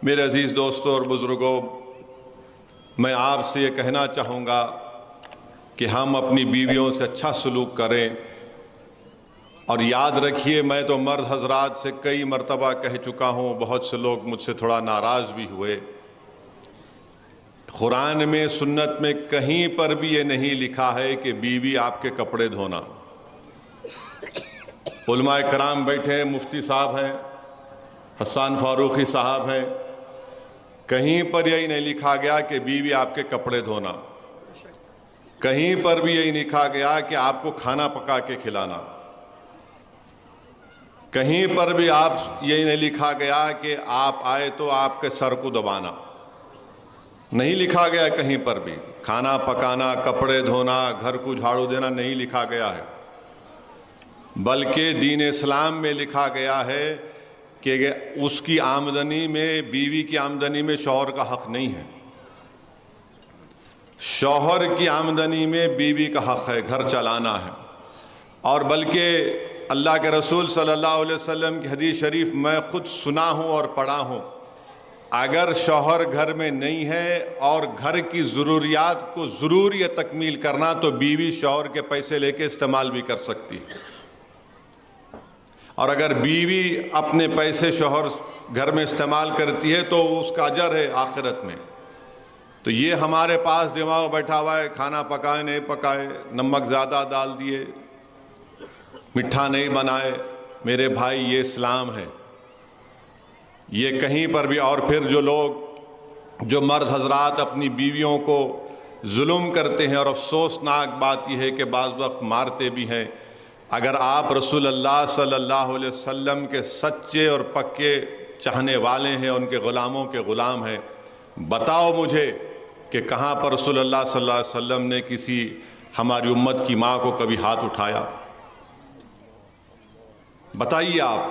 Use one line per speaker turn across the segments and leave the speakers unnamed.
میرے عزیز دوستوں اور بزرگوں، میں آپ سے یہ کہنا چاہوں گا کہ ہم اپنی بیویوں سے اچھا سلوک کریں، اور یاد رکھیے میں تو مرد حضرات سے کئی مرتبہ کہہ چکا ہوں، بہت سے لوگ مجھ سے تھوڑا ناراض بھی ہوئے، قرآن میں سنت میں کہیں پر بھی یہ نہیں لکھا ہے کہ بیوی آپ کے کپڑے دھونا۔ علماء کرام بیٹھے ہیں، مفتی صاحب ہیں، حسان فاروقی صاحب ہیں، کہیں پر یہی نہیں لکھا گیا کہ بیوی آپ کے کپڑے دھونا، کہیں پر بھی یہی لکھا گیا کہ آپ کو کھانا پکا کے کھلانا، کہیں پر بھی یہی نہیں لکھا گیا کہ آپ آئے تو آپ کے سر کو دبانا، نہیں لکھا گیا کہیں پر بھی۔ کھانا پکانا، کپڑے دھونا، گھر کو جھاڑو دینا نہیں لکھا گیا ہے، بلکہ دین اسلام میں لکھا گیا ہے کہ اس کی آمدنی میں، بیوی کی آمدنی میں شوہر کا حق نہیں ہے، شوہر کی آمدنی میں بیوی کا حق ہے، گھر چلانا ہے۔ اور بلکہ اللہ کے رسول صلی اللہ علیہ وسلم کی حدیث شریف میں خود سنا ہوں اور پڑھا ہوں، اگر شوہر گھر میں نہیں ہے اور گھر کی ضروریات کو ضروری تکمیل کرنا تو بیوی شوہر کے پیسے لے کے استعمال بھی کر سکتی ہے، اور اگر بیوی اپنے پیسے شوہر گھر میں استعمال کرتی ہے تو اس کا اجر ہے آخرت میں۔ تو یہ ہمارے پاس دماغ بیٹھا ہوا ہے، کھانا پکائے نہیں پکائے، نمک زیادہ ڈال دیے، میٹھا نہیں بنائے، میرے بھائی یہ اسلام ہے، یہ کہیں پر بھی۔ اور پھر جو مرد حضرات اپنی بیویوں کو ظلم کرتے ہیں، اور افسوسناک بات یہ ہے کہ بعض وقت مارتے بھی ہیں، اگر آپ رسول اللہ صلی اللہ علیہ وسلم کے سچے اور پکے چاہنے والے ہیں، ان کے غلاموں کے غلام ہیں، بتاؤ مجھے کہ کہاں پر رسول اللہ صلی اللہ علیہ وسلم نے کسی ہماری امت کی ماں کو کبھی ہاتھ اٹھایا؟ بتائیے آپ،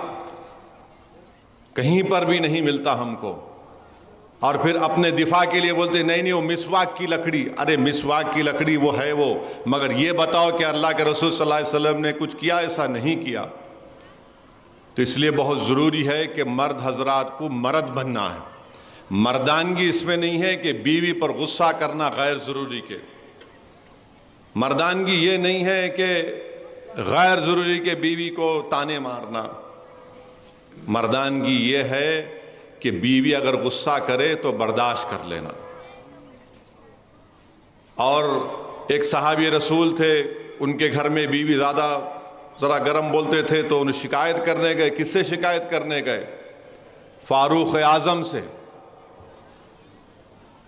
کہیں پر بھی نہیں ملتا ہم کو۔ اور پھر اپنے دفاع کے لیے بولتے نہیں وہ مسواک کی لکڑی، ارے مسواک کی لکڑی وہ ہے وہ، مگر یہ بتاؤ کہ اللہ کے رسول صلی اللہ علیہ وسلم نے کچھ کیا؟ ایسا نہیں کیا۔ تو اس لیے بہت ضروری ہے کہ مرد حضرات کو مرد بننا ہے۔ مردانگی اس میں نہیں ہے کہ بیوی پر غصہ کرنا غیر ضروری کے، مردانگی یہ نہیں ہے کہ غیر ضروری کے بیوی کو تانے مارنا، مردانگی یہ ہے کہ بیوی اگر غصہ کرے تو برداشت کر لینا۔ اور ایک صحابی رسول تھے، ان کے گھر میں بیوی زیادہ ذرا گرم بولتے تھے تو انہیں شکایت کرنے گئے۔ کس سے شکایت کرنے گئے؟ فاروق اعظم سے،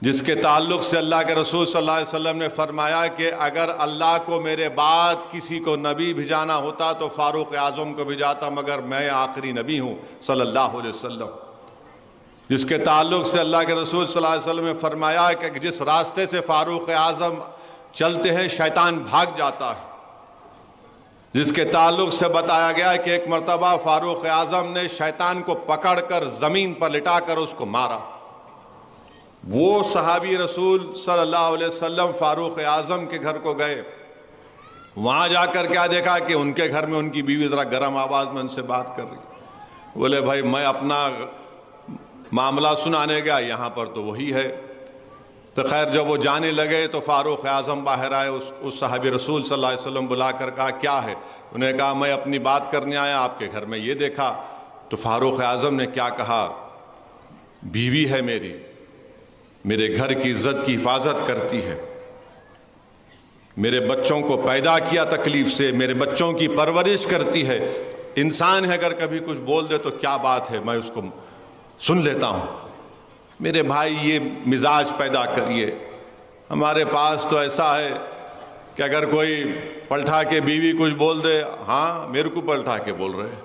جس کے تعلق سے اللہ کے رسول صلی اللہ علیہ وسلم نے فرمایا کہ اگر اللہ کو میرے بعد کسی کو نبی بھیجانا ہوتا تو فاروق اعظم کو بھیجاتا، مگر میں آخری نبی ہوں صلی اللہ علیہ وسلم۔ جس کے تعلق سے اللہ کے رسول صلی اللہ علیہ وسلم نے فرمایا کہ جس راستے سے فاروق اعظم چلتے ہیں شیطان بھاگ جاتا ہے۔ جس کے تعلق سے بتایا گیا کہ ایک مرتبہ فاروق اعظم نے شیطان کو پکڑ کر زمین پر لٹا کر اس کو مارا۔ وہ صحابی رسول صلی اللہ علیہ وسلم فاروق اعظم کے گھر کو گئے، وہاں جا کر کیا دیکھا کہ ان کے گھر میں ان کی بیوی ذرا گرم آواز میں ان سے بات کر رہی۔ بولے بھائی میں اپنا معاملہ سنانے گیا، یہاں پر تو وہی ہے۔ تو خیر جب وہ جانے لگے تو فاروق اعظم باہر آئے، اس صحابی رسول صلی اللہ علیہ وسلم بلا کر کہا کیا ہے؟ انہیں کہا میں اپنی بات کرنے آیا، آپ کے گھر میں یہ دیکھا۔ تو فاروق اعظم نے کیا کہا؟ بیوی ہے میری، میرے گھر کی عزت کی حفاظت کرتی ہے، میرے بچوں کو پیدا کیا تکلیف سے، میرے بچوں کی پرورش کرتی ہے، انسان ہے اگر کبھی کچھ بول دے تو کیا بات ہے، میں اس کو سن لیتا ہوں۔ میرے بھائی یہ مزاج پیدا کریے۔ ہمارے پاس تو ایسا ہے کہ اگر کوئی پلٹا کے بیوی کچھ بول دے، ہاں میرے کو پلٹا کے بول رہے۔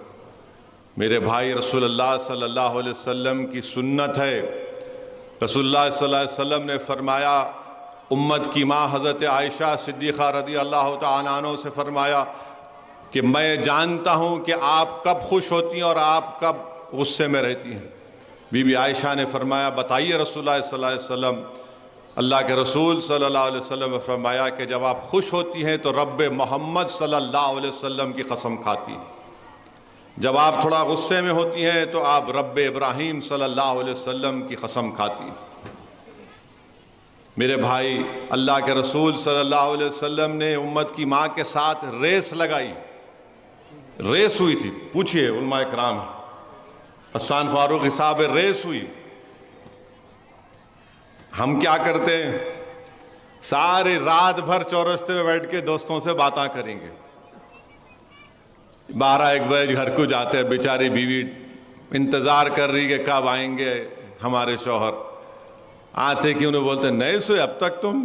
میرے بھائی رسول اللہ صلی اللہ علیہ وسلم کی سنت ہے، رسول اللہ صلی اللہ علیہ وسلم نے فرمایا، امت کی ماں حضرت عائشہ صدیقہ رضی اللہ تعالیٰ عنہ سے فرمایا کہ میں جانتا ہوں کہ آپ کب خوش ہوتی ہیں اور آپ کب غصے میں رہتی ہیں۔ بی بی عائشہ نے فرمایا بتائیے رسول اللہ صلی اللہ علیہ وسلم۔ اللہ کے رسول صلی اللہ علیہ وسلم نے فرمایا کہ جب آپ خوش ہوتی ہیں تو رب محمد صلی اللہ علیہ وسلم کی قسم کھاتی ہیں، جب آپ تھوڑا غصے میں ہوتی ہیں تو آپ رب ابراہیم صلی اللہ علیہ وسلم کی قسم کھاتی ہیں۔ میرے بھائی، اللہ کے رسول صلی اللہ علیہ وسلم نے امت کی ماں کے ساتھ ریس لگائی، ریس ہوئی تھی، پوچھئے علماء اکرام، حسان فاروقی صاحب، ریس ہوئی۔ ہم کیا کرتے ہیں؟ ساری رات بھر چورستے میں بیٹھ کے دوستوں سے باتاں کریں گے، 12-1 بجے گھر کو جاتے ہیں، بیچاری بیوی انتظار کر رہی کہ کب آئیں گے ہمارے شوہر، آتے کہ انہیں بولتے نہیں سوئے اب تک تم؟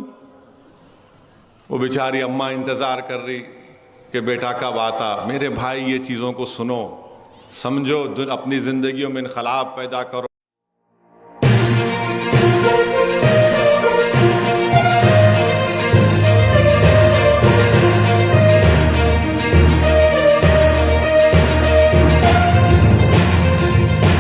وہ بیچاری اماں انتظار کر رہی کہ بیٹا کب آتا۔ میرے بھائی، یہ چیزوں کو سنو، سمجھو، اپنی زندگیوں میں انقلاب پیدا کرو۔